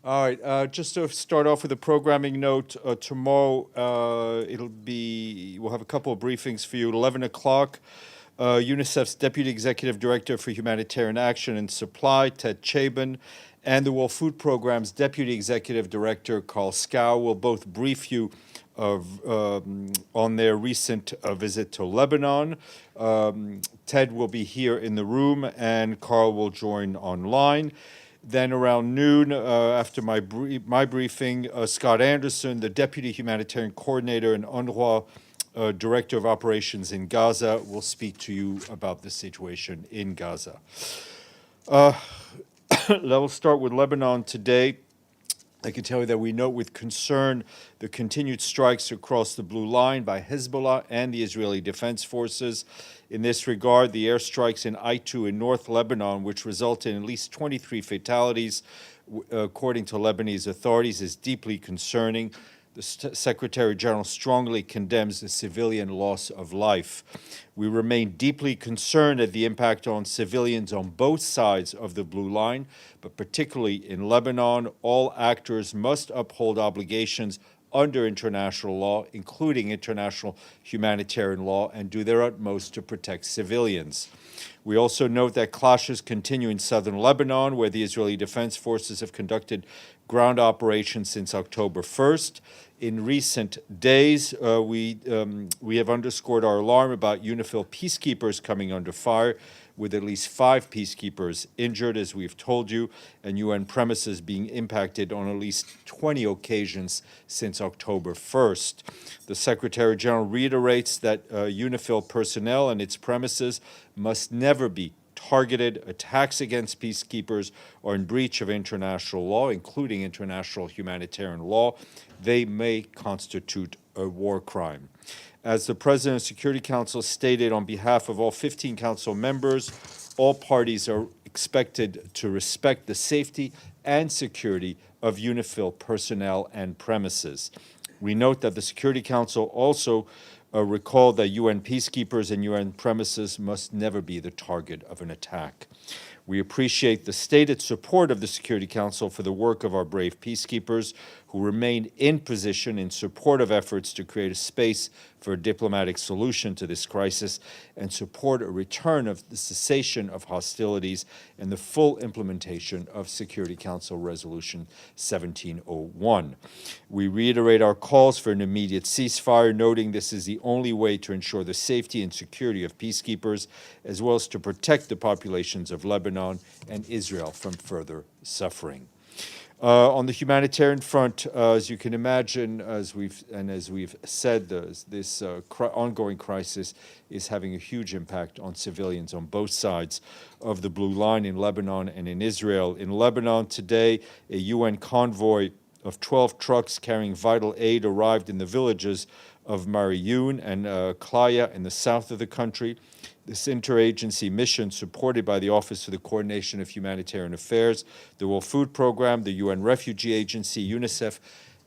All right, just to start off with a programming note, tomorrow we'll have a couple of briefings for you. At 11 o'clock, UNICEF's Deputy Executive Director for Humanitarian Action and Supply, Ted Chabon, and the World Food Programme's Deputy Executive Director, Carl Scow, will both brief you on their recent visit to Lebanon. Ted will be here in the room, and Carl will join online. Then around noon, after my briefing, Scott Anderson, the Deputy Humanitarian Coordinator and UNRWA Director of Operations in Gaza, will speak to you about the situation in Gaza. We'll start with Lebanon today. I can tell you that we note with concern the continued strikes across the Blue Line by Hizbullah and the Israeli Defense Forces. In this regard, the airstrikes in Aitou in North Lebanon, which resulted in at least 23 fatalities, according to Lebanese authorities, is deeply concerning. The Secretary General strongly condemns the civilian loss of life. We remain deeply concerned at the impact on civilians on both sides of the Blue Line, but particularly in Lebanon. All actors must uphold obligations under international law, including international humanitarian law, and do their utmost to protect civilians. We also note that clashes continue in southern Lebanon, where the Israeli Defense Forces have conducted ground operations since October 1st. In recent days, we have underscored our alarm about UNIFIL peacekeepers coming under fire, with at least 5 peacekeepers injured, as we've told you, and UN premises being impacted on at least 20 occasions since October 1st. The Secretary General reiterates that UNIFIL personnel and its premises must never be targeted. Attacks against peacekeepers are in breach of international law, including international humanitarian law. They may constitute a war crime. As the President of the Security Council stated on behalf of all 15 Council members, all parties are expected to respect the safety and security of UNIFIL personnel and premises. We note that the Security Council also recalled that UN peacekeepers and UN premises must never be the target of an attack. We appreciate the stated support of the Security Council for the work of our brave peacekeepers who remain in position in support of efforts to create a space for a diplomatic solution to this crisis and support a return of the cessation of hostilities and the full implementation of Security Council Resolution 1701. We reiterate our calls for an immediate ceasefire, noting this is the only way to ensure the safety and security of peacekeepers, as well as to protect the populations of Lebanon and Israel from further suffering. On the humanitarian front, as you can imagine, as we've said, this ongoing crisis is having a huge impact on civilians on both sides of the Blue Line in Lebanon and in Israel. In Lebanon today, a UN convoy of 12 trucks carrying vital aid arrived in the villages of Marioun and Klaya in the south of the country. This interagency mission, supported by the Office for the Coordination of Humanitarian Affairs, the World Food Programme, the UN Refugee Agency, UNICEF,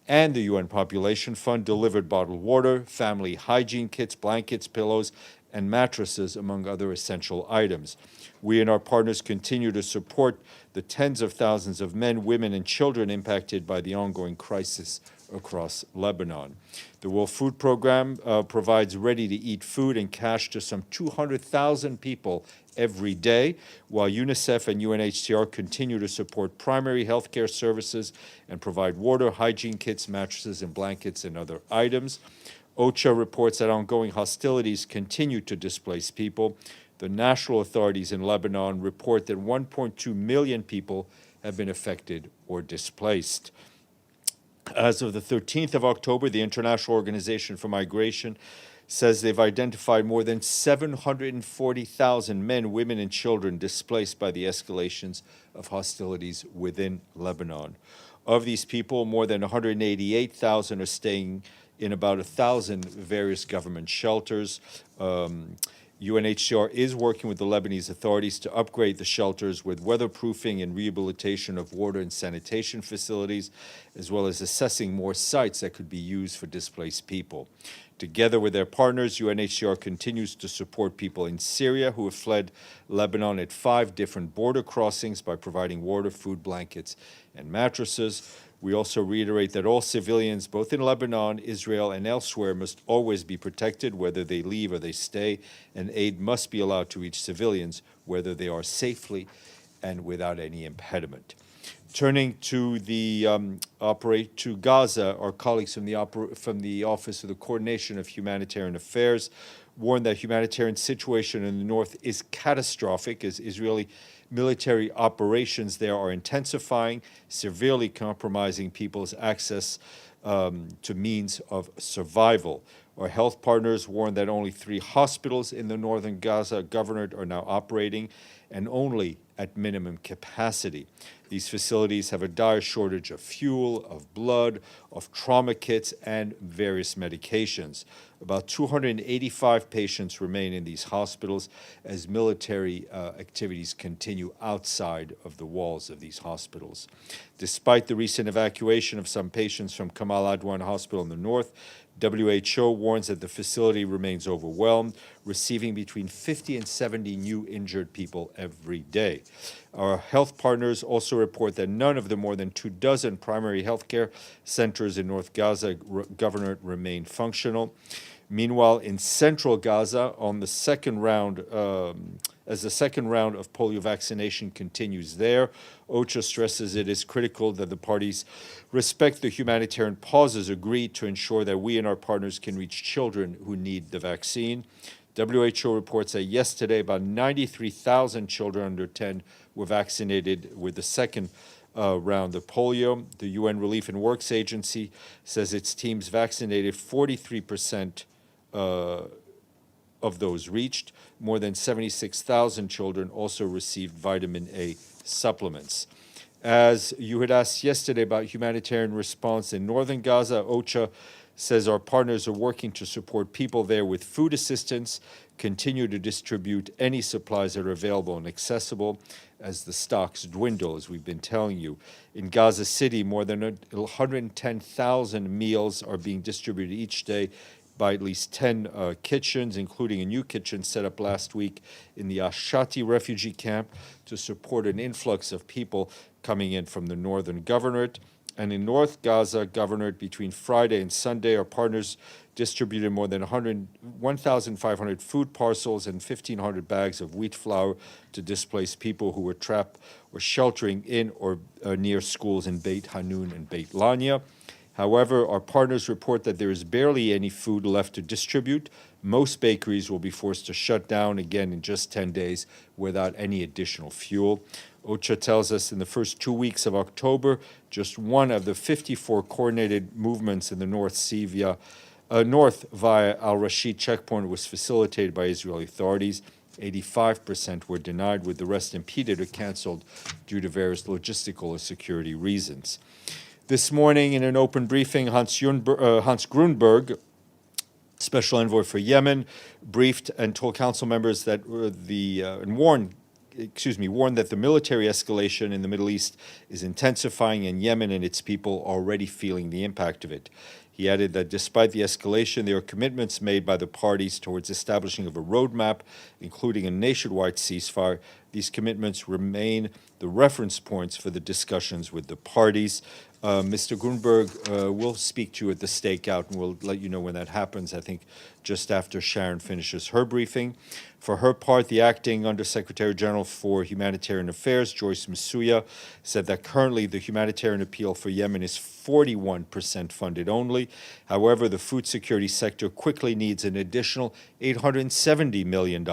and the UN Population Fund, delivered bottled water, family hygiene kits, blankets, pillows, and mattresses, among other essential items. We and our partners continue to support the tens of thousands of men, women, and children impacted by the ongoing crisis across Lebanon. The World Food Programme provides ready-to-eat food and cash to some 200,000 people every day, while UNICEF and UNHCR continue to support primary health care services and provide water, hygiene kits, mattresses, and blankets, and other items. OCHA reports that ongoing hostilities continue to displace people. The national authorities in Lebanon report that 1.2 million people have been affected or displaced. As of the 13th of October, the International Organization for Migration says they've identified more than 740,000 men, women, and children displaced by the escalations of hostilities within Lebanon. Of these people, more than 188,000 are staying in about 1,000 various government shelters. UNHCR is working with the Lebanese authorities to upgrade the shelters with weatherproofing and rehabilitation of water and sanitation facilities, as well as assessing more sites that could be used for displaced people. Together with their partners, UNHCR continues to support people in Syria who have fled Lebanon at 5 different border crossings by providing water, food, blankets, and mattresses. We also reiterate that all civilians, both in Lebanon, Israel, and elsewhere, must always be protected, whether they leave or they stay, and aid must be allowed to reach civilians, whether they are safely and without any impediment. Turning to to Gaza, our colleagues from the Office of the Coordination of Humanitarian Affairs warned that humanitarian situation in the north is catastrophic as Israeli military operations there are intensifying, severely compromising people's access to means of survival. Our health partners warned that only 3 hospitals in the northern Gaza governorate are now operating, and only at minimum capacity. These facilities have a dire shortage of fuel, of blood, of trauma kits, and various medications. About 285 patients remain in these hospitals as military activities continue outside of the walls of these hospitals. Despite the recent evacuation of some patients from Kamal Adwan Hospital in the north, WHO warns that the facility remains overwhelmed, receiving between 50 and 70 new injured people every day. Our health partners also report that none of the more than 24 primary health care centers in North Gaza governorate remain functional. Meanwhile, in central Gaza, on the second round, as the second round of polio vaccination continues there, OCHA stresses it is critical that the parties respect the humanitarian pauses agreed to ensure that we and our partners can reach children who need the vaccine. WHO reports that yesterday about 93,000 children under 10 were vaccinated with the second round of polio. The UN Relief and Works Agency says its teams vaccinated 43% of those reached. More than 76,000 children also received vitamin A supplements. As you had asked yesterday about humanitarian response in northern Gaza, OCHA says our partners are working to support people there with food assistance, continue to distribute any supplies that are available and accessible as the stocks dwindle, as we've been telling you. In Gaza City, more than 110,000 meals are being distributed each day by at least 10 kitchens, including a new kitchen set up last week in the Ashati refugee camp to support an influx of people coming in from the northern governorate. And in North Gaza governorate, between Friday and Sunday, our partners distributed more than 1,500 food parcels and 1,500 bags of wheat flour to displaced people who were trapped or sheltering in or near schools in Beit Hanun and Beit Lania. However, our partners report that there is barely any food left to distribute. Most bakeries will be forced to shut down again in just 10 days without any additional fuel. OCHA tells us in the first 2 weeks of October, just one of the 54 coordinated movements in the North Sea north via al-Rashid checkpoint was facilitated by Israeli authorities. 85% were denied, with the rest impeded or canceled due to various logistical or security reasons. This morning, in an open briefing, Hans Grunberg, Special Envoy for Yemen, briefed and told council members that warned that the military escalation in the Middle East is intensifying, and Yemen and its people are already feeling the impact of it. He added that despite the escalation, there are commitments made by the parties towards establishing of a roadmap, including a nationwide ceasefire. These commitments remain the reference points for the discussions with the parties. Mr. Grunberg will speak to you at the stakeout, and we'll let you know when that happens, I think just after Sharon finishes her briefing. For her part, the acting Undersecretary General for Humanitarian Affairs, Joyce Msuya, said that currently the humanitarian appeal for Yemen is 41% funded only. However, the food security sector quickly needs an additional $870 million.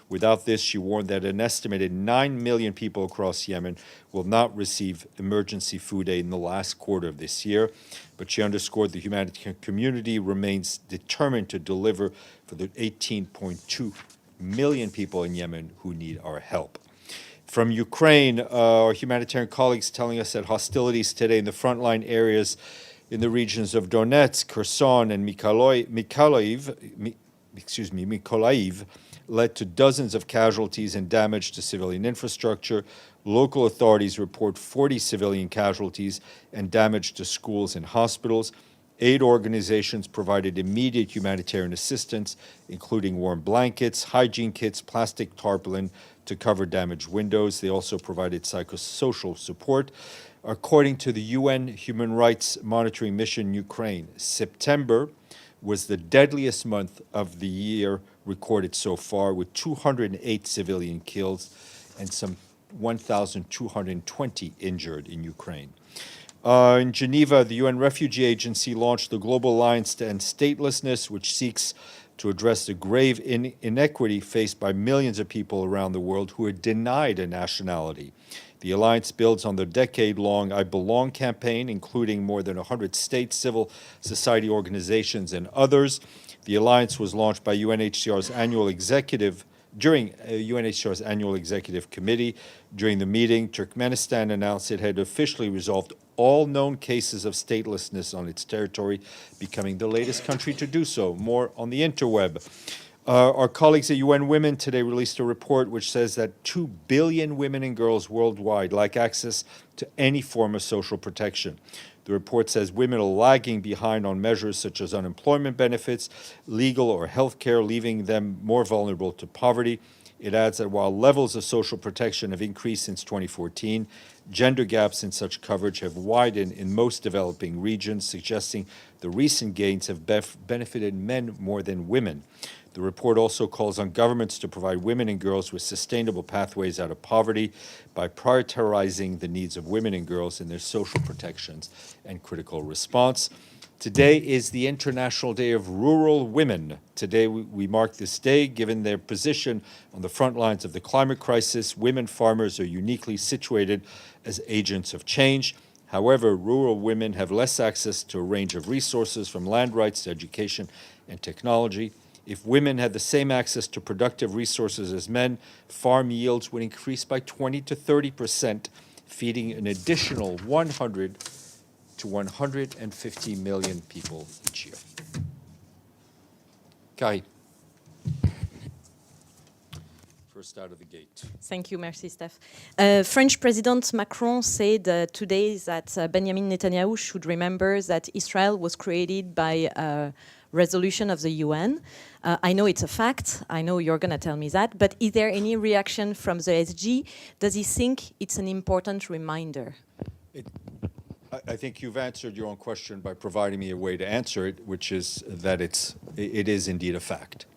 Without this, she warned that an estimated 9 million people across Yemen will not receive emergency food aid in the last quarter of this year. But she underscored the humanitarian community remains determined to deliver for the 18.2 million people in Yemen who need our help. From Ukraine, our humanitarian colleagues telling us that hostilities today in the frontline areas in the regions of Donetsk, Kherson, and Mykolaiv led to dozens of casualties and damage to civilian infrastructure. Local authorities report 40 civilian casualties and damage to schools and hospitals. Aid organizations provided immediate humanitarian assistance, including warm blankets, hygiene kits, plastic tarpaulin to cover damaged windows. They also provided psychosocial support. According to the UN Human Rights Monitoring Mission in Ukraine, September was the deadliest month of the year recorded so far, with 208 civilian kills and some 1,220 injured in Ukraine. In Geneva, the UN Refugee Agency launched the Global Alliance to End Statelessness, which seeks to address the grave inequity faced by millions of people around the world who are denied a nationality. The alliance builds on the decade-long I Belong campaign, including more than 100 state civil society organizations and others. The alliance was launched by UNHCR's annual executive during UNHCR's annual executive committee. During the meeting, Turkmenistan announced it had officially resolved all known cases of statelessness on its territory, becoming the latest country to do so. More on the interweb. Our colleagues at UN Women today released a report which says that 2 billion women and girls worldwide lack access to any form of social protection. The report says women are lagging behind on measures such as unemployment benefits, legal or health care, leaving them more vulnerable to poverty. It adds that while levels of social protection have increased since 2014, gender gaps in such coverage have widened in most developing regions, suggesting the recent gains have benefited men more than women. The report also calls on governments to provide women and girls with sustainable pathways out of poverty by prioritizing the needs of women and girls in their social protections and critical response. Today is the International Day of Rural Women. Today we mark this day given their position on the front lines of the climate crisis. Women farmers are uniquely situated as agents of change. However, rural women have less access to a range of resources, from land rights to education and technology. If women had the same access to productive resources as men, farm yields would increase by 20 to 30%, feeding an additional 100 to 150 million people each year. Kai, first out of the gate. Thank you, merci, Steph. French President Macron said today that Benjamin Netanyahu should remember that Israel was created by a resolution of the UN. I know it's a fact. I know you're going to tell me that. But is there any reaction from the SG? Does he think it's an important reminder? I think you've answered your own question by providing me a way to answer it, which is that it is indeed a fact.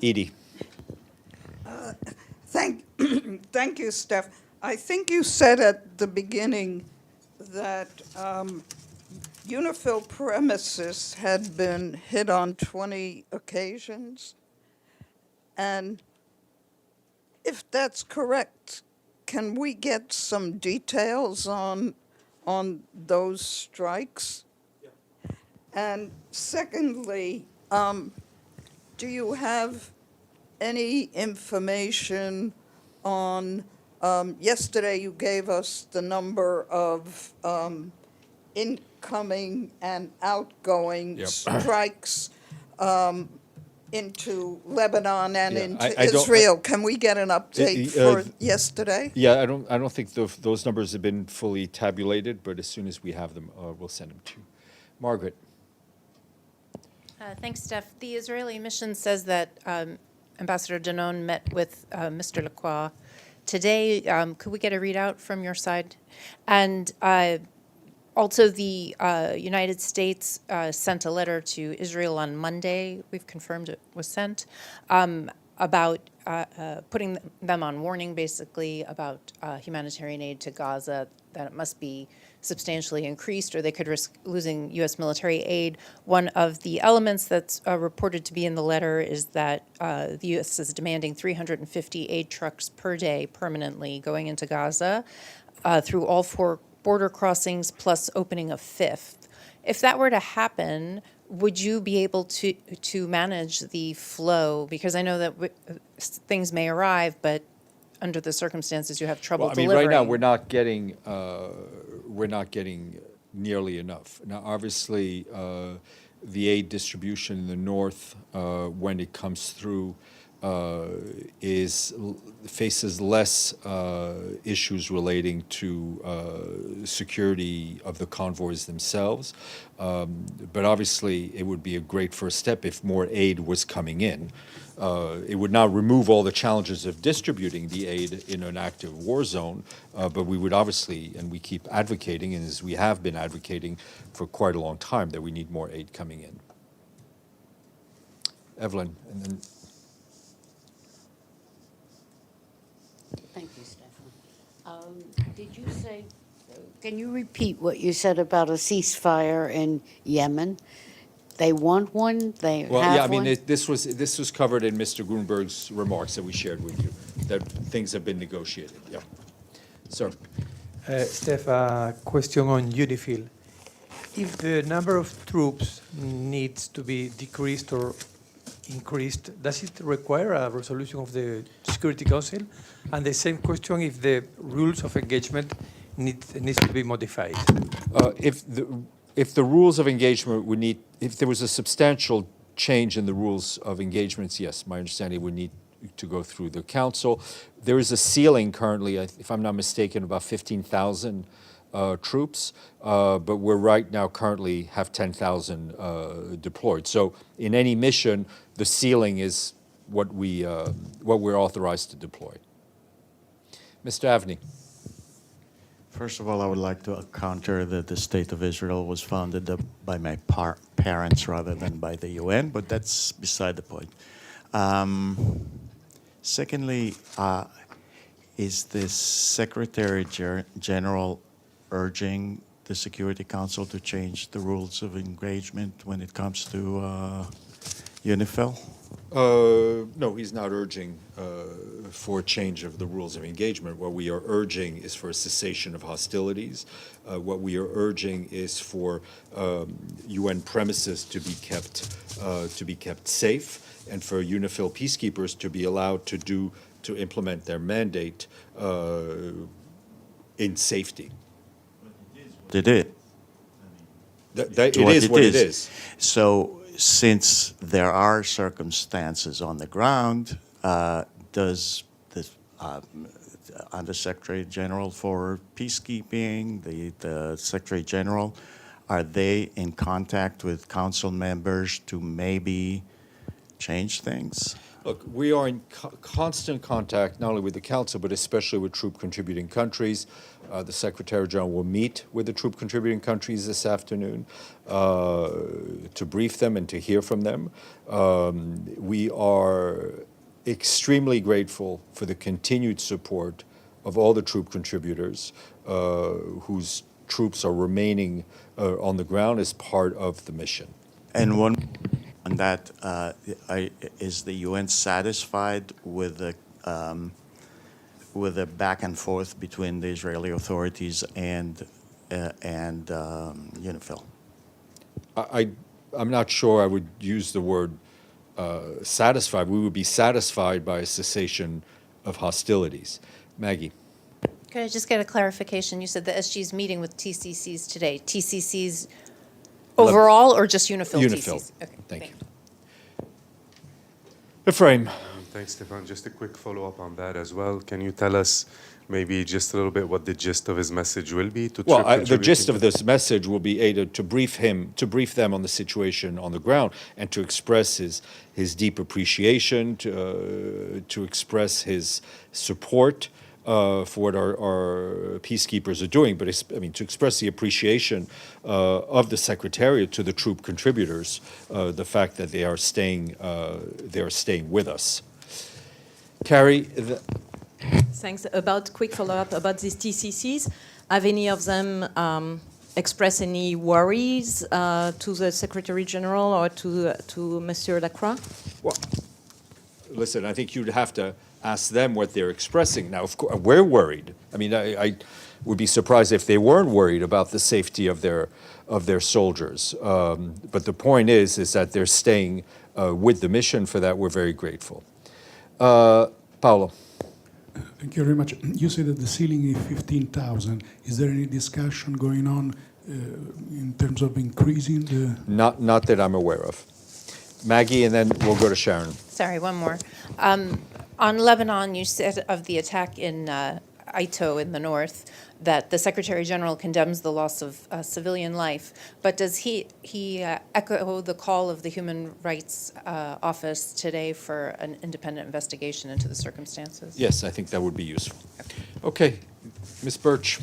Edie. Thank you, Steph. I think you said at the beginning that UNIFIL premises had been hit on 20 occasions. And if that's correct, can we get some details on those strikes? Yeah. And secondly, do you have any information on, yesterday you gave us the number of incoming and outgoing strikes into Lebanon and into Israel. Can we get an update for yesterday? Yeah, I don't think those numbers have been fully tabulated, but as soon as we have them, we'll send them to you. Margaret. Thanks, Steph. The Israeli mission says that Ambassador Danon met with Mr. Lacroix today. Could we get a readout from your side? And also, the United States sent a letter to Israel on Monday. We've confirmed it was sent about putting them on warning, basically, about humanitarian aid to Gaza, that it must be substantially increased or they could risk losing U.S. military aid. One of the elements that's reported to be in the letter is that the U.S. is demanding 350 aid trucks per day permanently going into Gaza through all 4 border crossings, plus opening a 5th. If that were to happen, would you be able to manage the flow? Because I know that things may arrive, but under the circumstances, you have trouble delivering. Right now we're not getting nearly enough. Now, obviously, the aid distribution in the north, when it comes through faces less issues relating to security of the convoys themselves. But obviously, it would be a great first step if more aid was coming in. It would not remove all the challenges of distributing the aid in an active war zone, but we would obviously, and we keep advocating, and as we have been advocating for quite a long time, that we need more aid coming in. Evelyn, and then Thank you, Stéphane. Did you say, can you repeat what you said about a ceasefire in Yemen? They want one, they have one? well, yeah, I mean, this was covered in Mr. Grunberg's remarks that we shared with you, that things have been negotiated, yeah. Sir. Steph, a question on UNIFIL. If the number of troops needs to be decreased or increased, does it require a resolution of the Security Council? And the same question, if the rules of engagement needs to be modified. If the rules of engagement would need, if there was a substantial change in the rules of engagements, yes, my understanding would need to go through the council. There is a ceiling currently, if I'm not mistaken, about 15,000 troops, but we're right now currently have 10,000 deployed. So in any mission, the ceiling is what we're authorized to deploy. Mr. Avni. First of all, I would like to counter that the State of Israel was founded by my parents rather than by the UN, but that's beside the point. Secondly, is the Secretary General urging the Security Council to change the rules of engagement when it comes to UNIFIL? No, he's not urging for a change of the rules of engagement. What we are urging is for a cessation of hostilities. What we are urging is for UN premises to be kept safe, and for UNIFIL peacekeepers to be allowed to implement their mandate in safety. It is. It is what it is. So, since there are circumstances on the ground, does the Undersecretary General for Peacekeeping, the Secretary General, are they in contact with council members to maybe change things? Look, we are in constant contact not only with the Council, but especially with troop-contributing countries. The Secretary General will meet with the troop-contributing countries this afternoon to brief them and to hear from them. We are extremely grateful for the continued support of all the troop contributors whose troops are remaining on the ground as part of the mission. And one on that, is the UN satisfied with the back and forth between the Israeli authorities and UNIFIL? I'm not sure I would use the word satisfied. We would be satisfied by a cessation of hostilities. Maggie. Could I just get a clarification? You said the SG is meeting with TCCs today. TCCs overall or just UNIFIL UNIFIL. TCCs? Okay, Thank you. Ephraim. Thanks, Stéphane. Just a quick follow-up on that as well. Can you tell us maybe just a little bit what the gist of his message will be? The gist of this message will be to brief them on the situation on the ground, and to express his deep appreciation, to express his support for what our peacekeepers are doing, but to express the appreciation of the Secretariat to the troop contributors, the fact that they are staying with us. Carrie. Thanks. About quick follow-up about these TCCs. Have any of them expressed any worries to the Secretary General or to Monsieur Lacroix? Well, listen, I think you'd have to ask them what they're expressing. Now, of course, we're worried. I would be surprised if they weren't worried about the safety of their soldiers. But the point is that they're staying with the mission. For that, we're very grateful. Paolo. Thank you very much. You said that the ceiling is 15,000. Is there any discussion going on in terms of increasing the? Not that I'm aware of. Maggie, and then we'll go to Sharon. Sorry, one more. On Lebanon, you said of the attack in Aitou in the north that the Secretary General condemns the loss of civilian life. But does he echo the call of the Human Rights Office today for an independent investigation into the circumstances? Yes, I think that would be useful. Okay, Ms. Birch,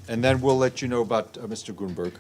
and then we'll let you know about Mr. Grunberg.